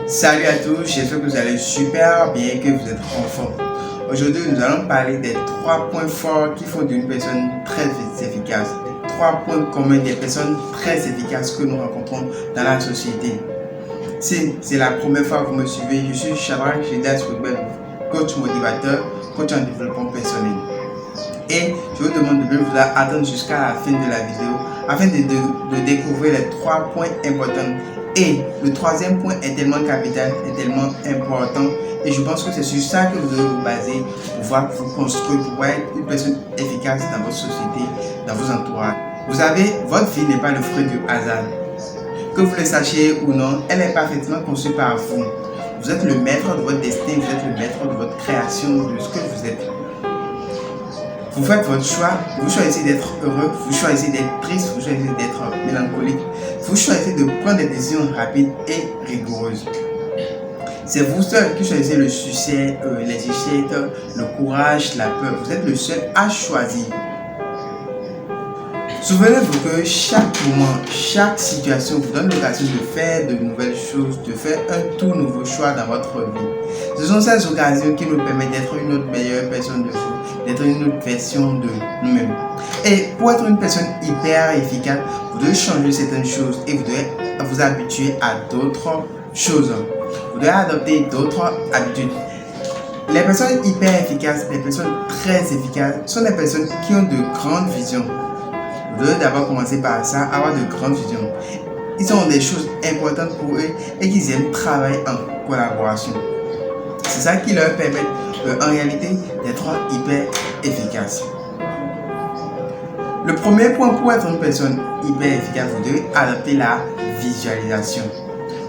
Salut à tous, j'espère que vous allez super bien et que vous êtes en forme. Aujourd'hui, nous allons parler des 3 points forts qui font d'une personne très efficace. Les 3 points communs des personnes très efficaces que nous rencontrons dans la société. Si c'est la première fois que vous me suivez, je suis Shadrach Gédas Football, coach motivateur, coach en développement personnel. Et je vous demande de bien vous attendre jusqu'à la fin de la vidéo afin de découvrir les 3 points importants. Et le troisième point est tellement capital, est tellement important. Et je pense que c'est sur ça que vous devez vous baser pour pouvoir vous construire, pour pouvoir être une personne efficace dans votre société, dans vos entourages. Votre vie n'est pas le fruit du hasard. Que vous le sachiez ou non, elle est parfaitement conçue par vous. Vous êtes le maître de votre destin, vous êtes le maître de votre création, de ce que vous êtes. Vous faites votre choix, vous choisissez d'être heureux, vous choisissez d'être triste, vous choisissez d'être mélancolique, vous choisissez de prendre des décisions rapides et rigoureuses. C'est vous seul qui choisissez le succès, les échecs, le courage, la peur. Vous êtes le seul à choisir. Souvenez-vous que chaque moment, chaque situation vous donne l'occasion de faire de nouvelles choses, de faire un tout nouveau choix dans votre vie. Ce sont ces occasions qui nous permettent d'être une autre meilleure personne de vous, d'être une autre version de nous-mêmes. Et pour être une personne hyper efficace, vous devez changer certaines choses et vous devez vous habituer à d'autres choses. Vous devez adopter d'autres habitudes. Les personnes hyper efficaces, les personnes très efficaces, sont des personnes qui ont de grandes visions. Vous devez d'abord commencer par ça, avoir de grandes visions. Ils ont des choses importantes pour eux et qu'ils aiment travailler en collaboration. C'est ça qui leur permet en réalité d'être hyper efficaces. Le premier point pour être une personne hyper efficace, vous devez adopter la visualisation.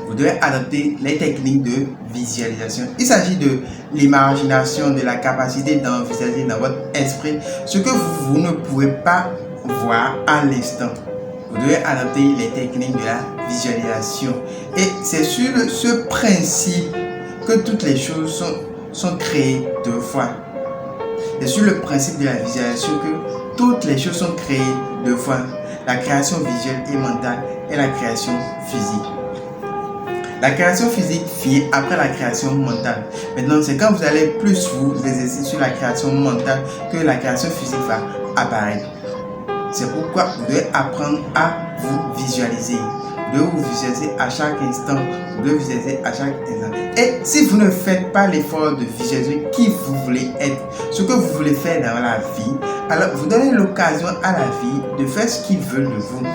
Vous devez adopter les techniques de visualisation. Il s'agit de l'imagination, de la capacité d'envisager dans votre esprit ce que vous ne pouvez pas voir à l'instant. Vous devez adopter les techniques de la visualisation. Et c'est sur ce principe que toutes les choses sont créées deux fois. C'est sur le principe de la visualisation que toutes les choses sont créées deux fois. La création visuelle et mentale et la création physique. La création physique vient après la création mentale. Maintenant, c'est quand vous allez plus vous exercer sur la création mentale que la création physique va apparaître. C'est pourquoi vous devez apprendre à vous visualiser. Vous devez vous visualiser à chaque instant. Vous devez visualiser à chaque instant. Et si vous ne faites pas l'effort de visualiser qui vous voulez être, ce que vous voulez faire dans la vie, alors vous donnez l'occasion à la vie de faire ce qu'il veut de vous.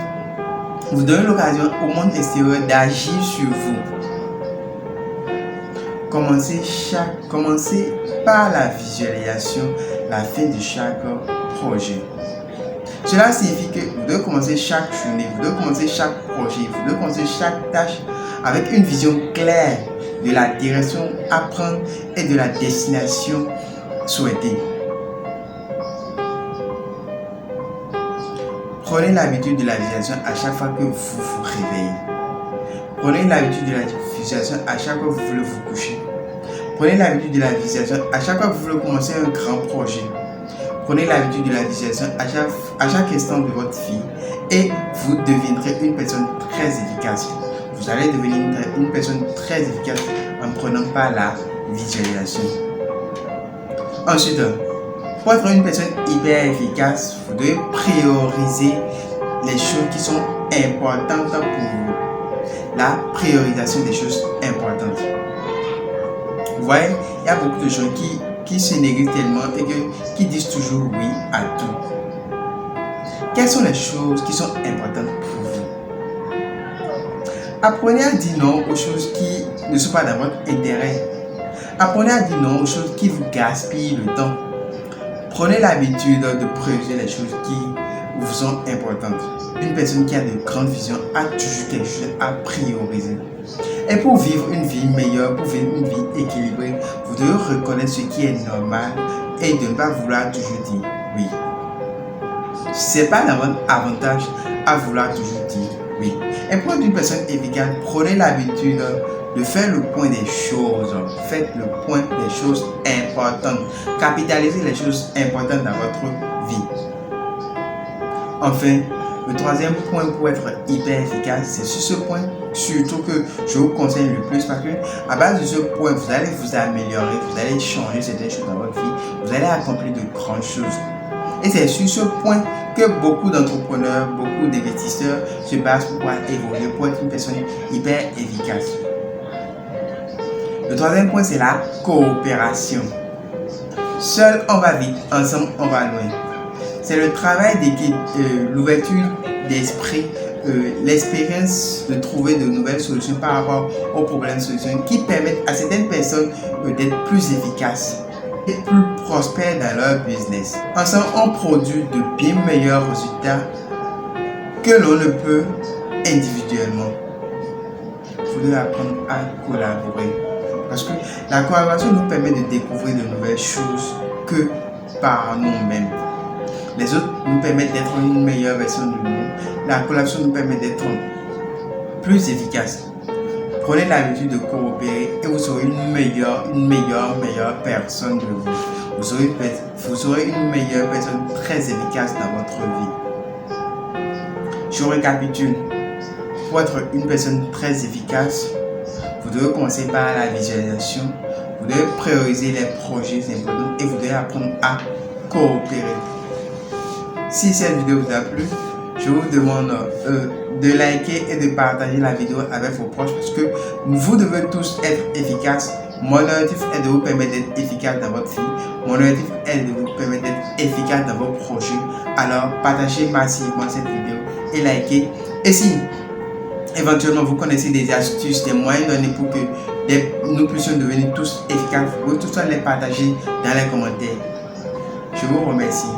Vous donnez l'occasion au monde extérieur d'agir sur vous. Commencez par la visualisation, la fin de chaque projet. Cela signifie que vous devez commencer chaque journée, vous devez commencer chaque projet, vous devez commencer chaque tâche avec une vision claire de la direction à prendre et de la destination souhaitée. Prenez l'habitude de la visualisation à chaque fois que vous vous réveillez. Prenez l'habitude de la visualisation à chaque fois que vous voulez vous coucher. Prenez l'habitude de la visualisation à chaque fois que vous voulez commencer un grand projet. Prenez l'habitude de la visualisation à chaque instant de votre vie et vous deviendrez une personne très efficace. Vous allez devenir une personne très efficace en prenant par la visualisation. Ensuite, pour être une personne hyper efficace, vous devez prioriser les choses qui sont importantes pour vous. La priorisation des choses importantes. Vous voyez, il y a beaucoup de gens qui se négligent tellement et qui disent toujours oui à tout. Quelles sont les choses qui sont importantes pour vous? Apprenez à dire non aux choses qui ne sont pas dans votre intérêt. Apprenez à dire non aux choses qui vous gaspillent le temps. Prenez l'habitude de prioriser les choses qui vous sont importantes. Une personne qui a de grandes visions a toujours quelque chose à prioriser. Et pour vivre une vie meilleure, pour vivre une vie équilibrée, vous devez reconnaître ce qui est normal et de ne pas vouloir toujours dire oui. C'est pas dans votre avantage à vouloir toujours dire oui. Et pour être une personne efficace, prenez l'habitude de faire le point des choses. Faites le point des choses importantes. Capitalisez les choses importantes dans votre vie. Enfin, Le troisième point pour être hyper efficace, c'est sur ce point surtout que je vous conseille le plus parce que à base de ce point, vous allez vous améliorer, vous allez changer certaines choses dans votre vie, vous allez accomplir de grandes choses. Et c'est sur ce point que beaucoup d'entrepreneurs, beaucoup d'investisseurs se basent pour pouvoir évoluer, pour être une personne hyper efficace. Le troisième point, c'est la coopération. Seul, on va vite, ensemble, on va loin. C'est le travail d'équipe, l'ouverture d'esprit, l'expérience de trouver de nouvelles solutions par rapport aux problèmes solutions qui permettent à certaines personnes d'être plus efficaces et plus prospères dans leur business. Ensemble, on produit de bien meilleurs résultats que l'on ne peut individuellement. Vous devez apprendre à collaborer. Parce que la collaboration nous permet de découvrir de nouvelles choses que par nous-mêmes. Les autres nous permettent d'être une meilleure version de nous. La collaboration nous permet d'être plus efficace. Prenez l'habitude de coopérer et vous serez une meilleure personne de vous. Vous serez une meilleure personne très efficace dans votre vie. Je récapitule. Pour être une personne très efficace, vous devez commencer par la visualisation, vous devez prioriser les projets importants et vous devez apprendre à coopérer. Si cette vidéo vous a plu, je vous demande de liker et de partager la vidéo avec vos proches parce que vous devez tous être efficaces. Mon objectif est de vous permettre d'être efficace dans votre vie. Mon objectif est de vous permettre d'être efficace dans vos projets. Alors partagez massivement cette vidéo et likez. Et si éventuellement vous connaissez des astuces, des moyens donnés pour que nous puissions devenir tous efficaces, vous pouvez tous les partager dans les commentaires. Je vous remercie.